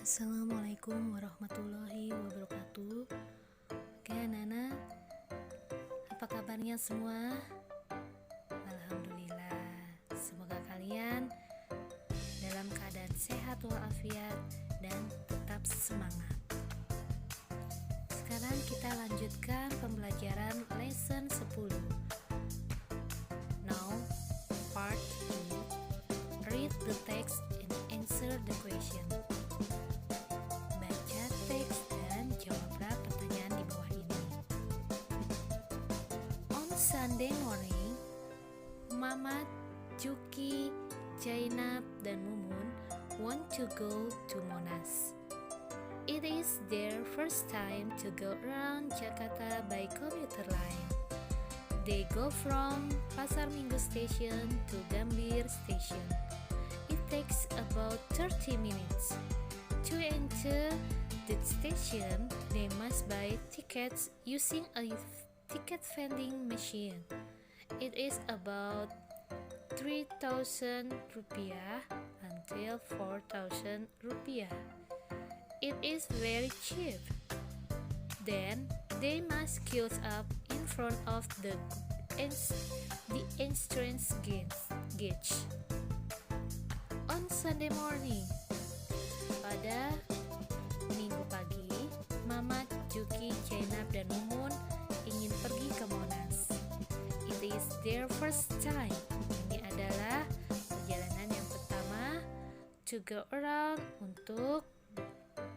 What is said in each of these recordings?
Assalamualaikum warahmatullahi wabarakatuh. Oke anak-anak, apa kabarnya semua? Alhamdulillah, semoga kalian dalam keadaan sehat walafiat dan tetap semangat. Sekarang kita lanjutkan pembelajaran lesson 10. Now, part E, read the text and answer the question. Sunday morning, Mamat, Juki, Zainab, dan Mumun want to go to Monas. It is their first time to go around Jakarta by commuter line. They go from Pasar Minggu Station to Gambir Station. It takes about 30 minutes. To enter the station, they must buy tickets using a ticket vending machine. It is about 3,000 rupiah until 4,000 rupiah. It is very cheap. Then they must queue up in front of the entrance gate. On Sunday morning, pada Minggu pagi, Mamat, Juki, Zainab, dan Mumun ingin pergi ke Monas. It is their first time. Ini adalah perjalanan yang pertama, to go around, untuk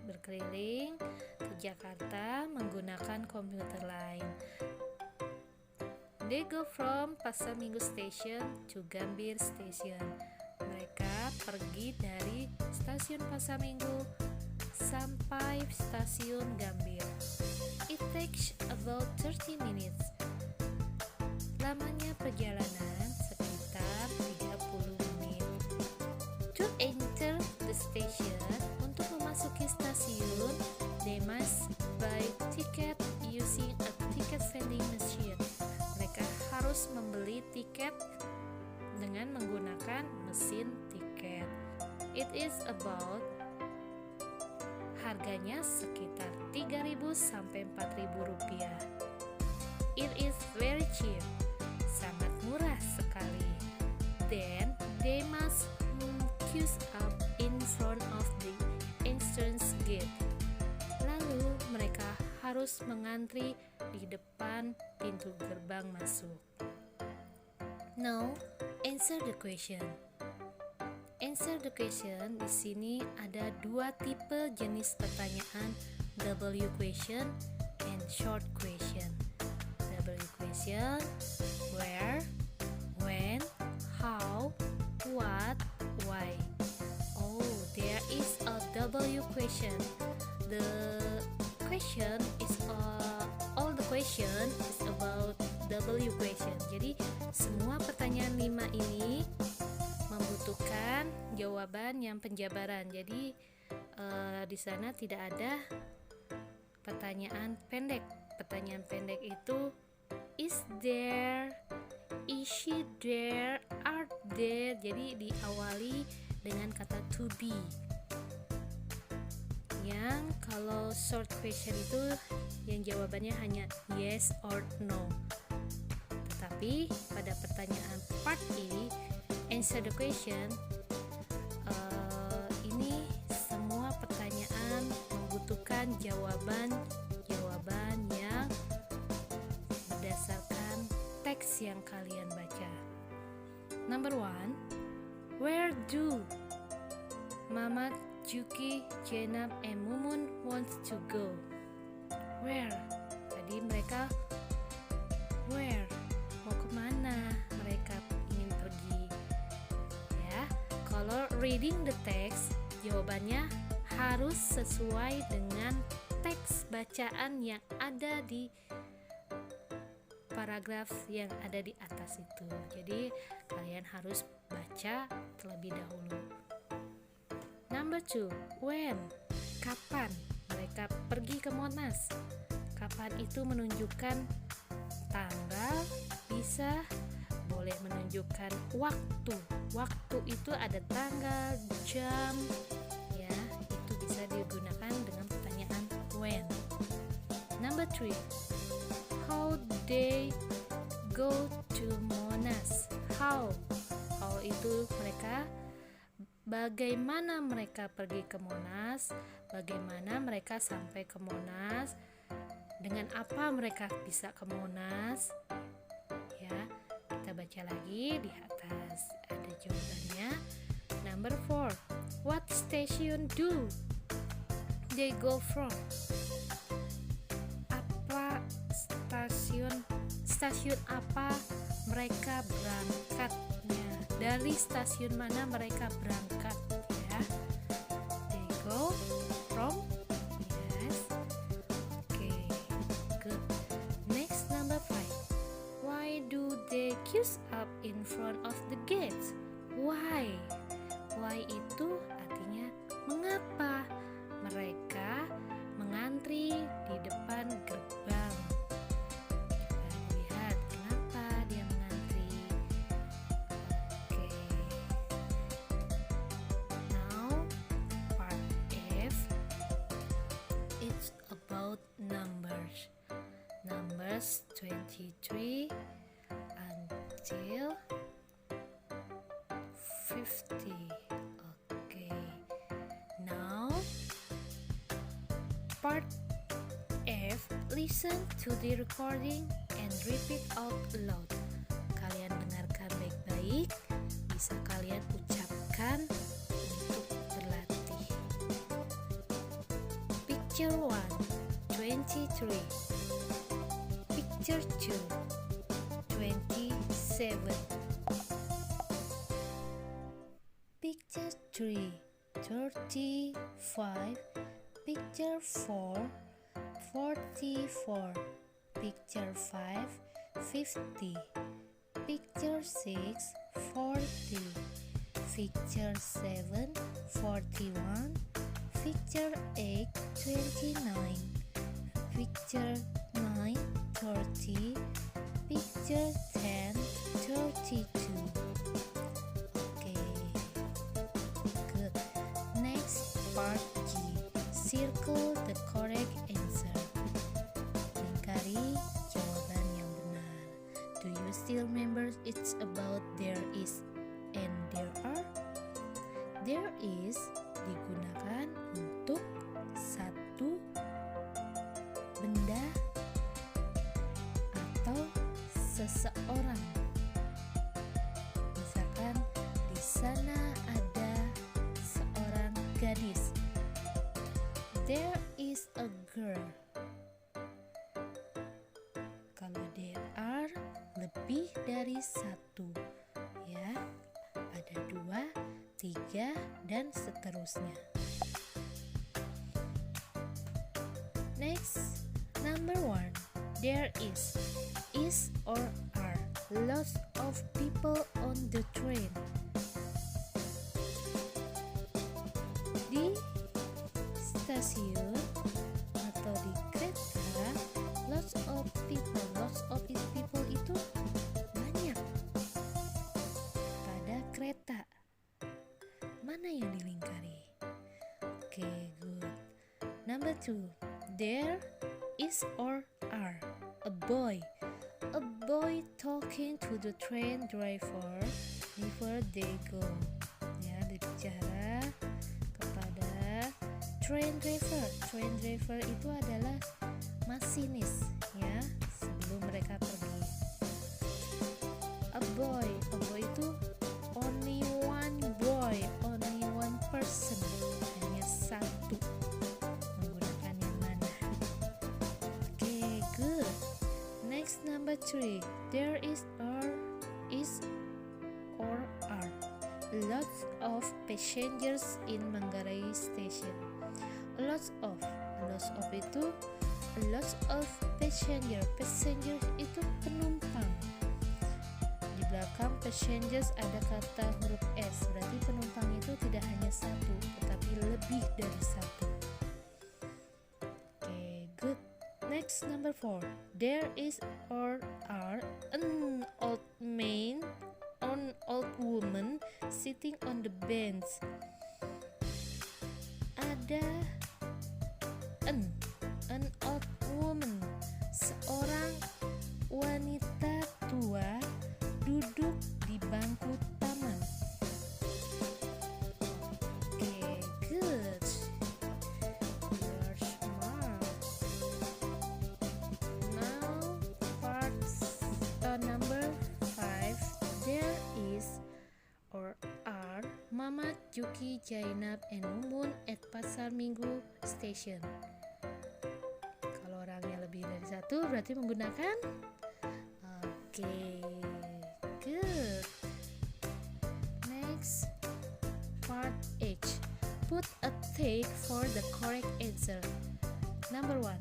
berkeliling ke Jakarta menggunakan komuter line. They go from Pasar Minggu Station to Gambir Station. Mereka pergi dari stasiun Pasar Minggu sampai stasiun Gambir. It takes about 30 minutes. Lamanya perjalanan sekitar 30 menit. To enter the station, untuk memasuki stasiun, they must buy ticket using a ticket vending machine. Mereka harus membeli tiket dengan menggunakan mesin tiket. It is about, harganya sekitar 3.000 sampai 4.000 rupiah. It is very cheap, sangat murah sekali. Then they must queue up in front of the entrance gate. Lalu mereka harus mengantri di depan pintu gerbang masuk. Now, answer the question. Answer the question, di sini ada dua tipe jenis pertanyaan, W question and short question. W question, where, when, how, what, why. Oh, there is a W question. The question is all the question is about W question. Jadi semua pertanyaan 5 ini membutuhkan jawaban yang penjabaran. Jadi di sana tidak ada pertanyaan pendek. Pertanyaan pendek itu is there, is she there, are there. Jadi diawali dengan kata to be. Yang kalau short question itu yang jawabannya hanya yes or no. Tetapi pada pertanyaan part E, answer the question, ini semua pertanyaan membutuhkan jawaban yang berdasarkan teks yang kalian baca. Number 1, where do Mamat, Juki, Zainab, and Mumun want to go? Where? Tadi mereka where? Mau kemana mereka ingin pergi? Ya, kalau reading the text, jawabannya harus sesuai dengan teks bacaan yang ada di paragraf yang ada di atas itu. Jadi kalian harus baca terlebih dahulu. Number 2, when? Kapan mereka pergi ke Monas? Kapan itu menunjukkan tanggal, bisa boleh menunjukkan waktu. Waktu itu ada tanggal, jam, ya, itu bisa di 3. How they go to Monas. How itu mereka, bagaimana mereka pergi ke Monas, bagaimana mereka sampai ke Monas, dengan apa mereka bisa ke Monas. Ya, kita baca lagi di atas ada jawabannya. Number 4. What station do they go from? Apa stasiun apa mereka berangkatnya? Dari stasiun mana mereka berangkat, ya? They go from. Yes. Okay, good. Next, number 5. Why do they queue up in front of the gates? Why? Why itu artinya mengapa mereka mengantri di depan gerbang. Coba lihat kenapa dia mengantri. Oke. Now part F. It's about numbers. Numbers 23 until 50. Okay. Now part F. Listen to the recording and repeat out loud. Kalian dengarkan baik-baik, bisa kalian ucapkan untuk berlatih. Picture 1, 23. Picture 2, 27. Picture 3, 35. Picture 4, 44. Picture 5, 50. Picture 6, 40. Picture 7, 41. Picture 8, 29. Picture 9, 30. Picture 10, 32. Okay, good. Next, part G. Circle the correct answer. Lingkari jawaban yang benar. Do you still remember it's about there is and there are? There is digunakan untuk satu benda atau seseorang. Misalkan di sana ada seorang gadis. There is a girl. Kalau there are lebih dari satu, ya, ada 2, 3, dan seterusnya. Next, number 1. There is or are lots of people on the train. Di stasiun atau di kereta, lots of people itu banyak. Pada kereta, mana yang dilingkari? Okay, good. Number 2. There is or are a boy talking to the train driver before they go. Ya, berbicara kepada train driver. Train driver itu adalah masinis, ya, sebelum mereka pergi. A boy itu only one boy, only one person, hanya satu. Menggunakan yang mana? Okay, good. Next, number 3. There is or are lots of passengers in Manggarai Station. Lots of itu lots of passenger itu penumpang. Di belakang passengers ada kata huruf S, berarti penumpang itu tidak hanya satu, tetapi lebih dari satu. Okay, good. Next, number 4. There is or are an old man, an old woman sitting on the bench. Ada an old woman Juki, Jainab, and Mumun at Pasar Minggu Station. Kalau orangnya lebih dari satu berarti menggunakan okay, good. Next, part H. Put a tick for the correct answer. Number 1.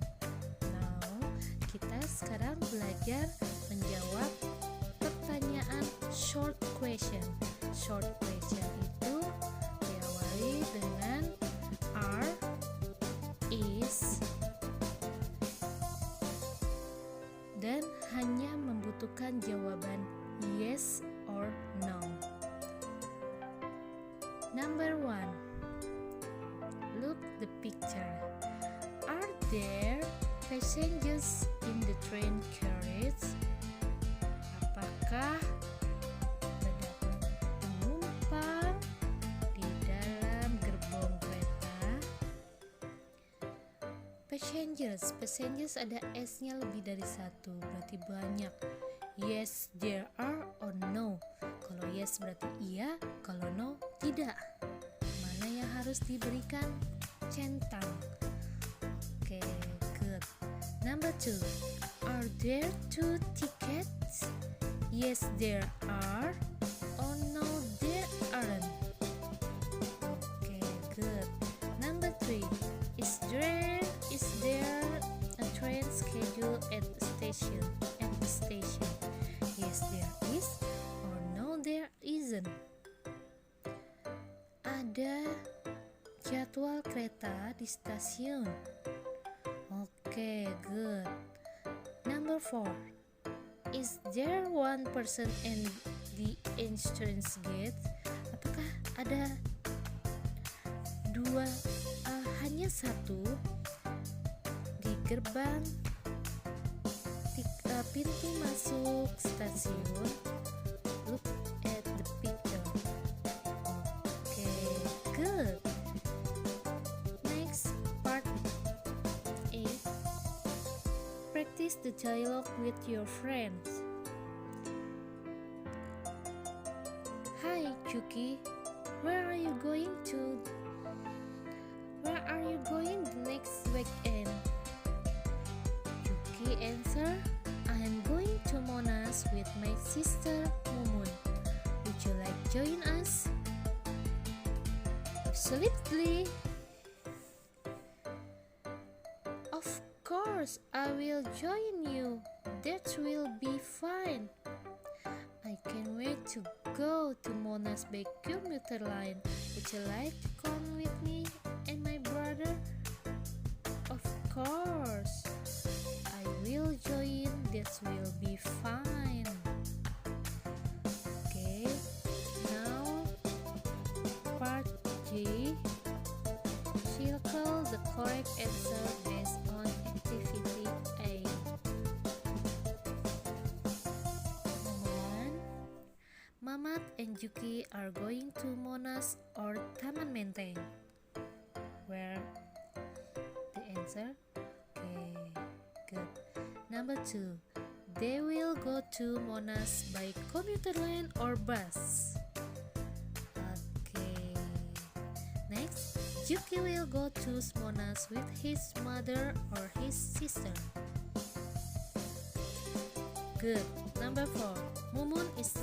Now, kita sekarang belajar menjawab pertanyaan short question. Short question itu diawali dengan are, is, dan hanya membutuhkan jawaban yes or no. Number 1. Look the picture. Are there passengers in the train carriage? Apakah terdapat penumpang di dalam gerbong kereta? Passengers ada S-nya lebih dari satu, berarti banyak. Yes, there are, or no. Kalau yes berarti iya, kalau no tidak. Mana yang harus diberikan centang? Oke, good. Number 2. Are there 2 tickets? Yes, there are. Oh no, there aren't. Okay, good. Number 3. Is there a train schedule at the station? Yes, there is. Or no, there isn't. Ada jadwal kereta di stasiun. Okay, good. Number 4. Is there one person in the entrance gate? Apakah ada hanya satu di gerbang pintu masuk stasiun? Look at the picture. Okay, good. Next, part 8. Practice the dialogue with your friends. Hi, Juki. Where are you going the next weekend? Juki answer, I am going to Monas with my sister Mumun. Would you like join us? Absolutely. Of course, I will join you. That will be fine. I can't wait to go to Monas by commuter line. Would you like to come with me and my brother? Of course, I will join. That will be fine. Okay, now part G. Circle the correct answer based on activity A. Mamat and Juki are going to Monas or Taman Menteng. Where the answer? Okay, good. Number 2. They will go to Monas by commuter line or bus. Okay. Next, Juki will go to Monas with his mother or his sister. Good. Number 4. Mumun is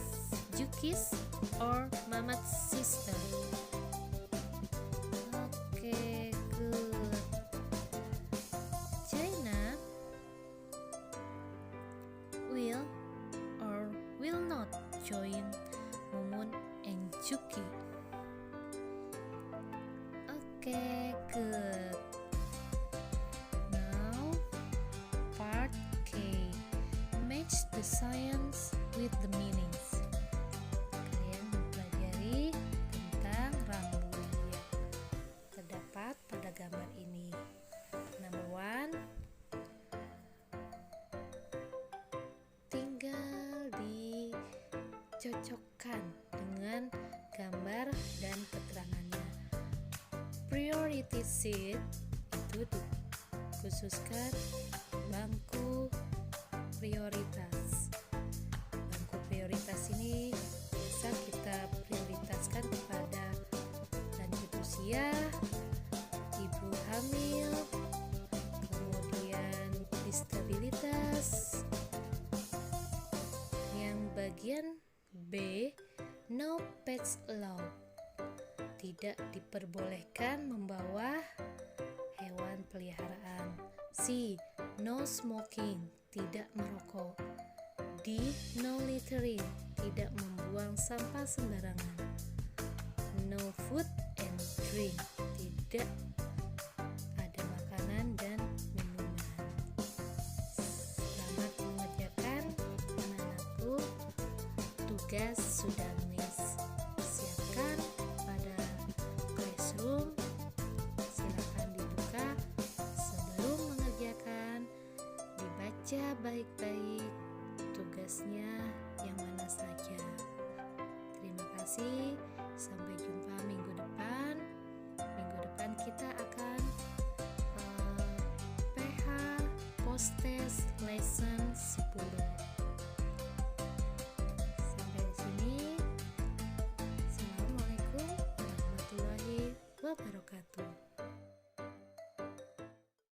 Juki's or Mamat's sister. Okay, good. Jainab will or will not join Mumun and Juki. Okay, good. Now, part K. Match the science with the meanings. Kalian mempelajari tentang rambu yang terdapat pada gambar ini. Number 1, tinggal dicocokkan dengan gambar dan keterangannya. Priority seat itu dikhususkan bangku prioritas. Bangku prioritas ini bisa kita prioritaskan kepada kuliah, ibu hamil, kemudian disabilitas. Yang bagian B, no pets allowed. Tidak diperbolehkan membawa hewan peliharaan. C, no smoking. Tidak merokok. D, no littering. Tidak membuang sampah sembarangan. No food and drink. Tidak ada makanan dan minuman. Selamat mengerjakan anak-anakku. Tugas sudah Miss siapkan pada classroom. Silakan dibuka. Sebelum mengerjakan, dibaca baik-baik tugasnya yang mana saja. Terima kasih. Sampai jumpa minggu depan. Minggu depan kita akan PH Post Test Lesson 10.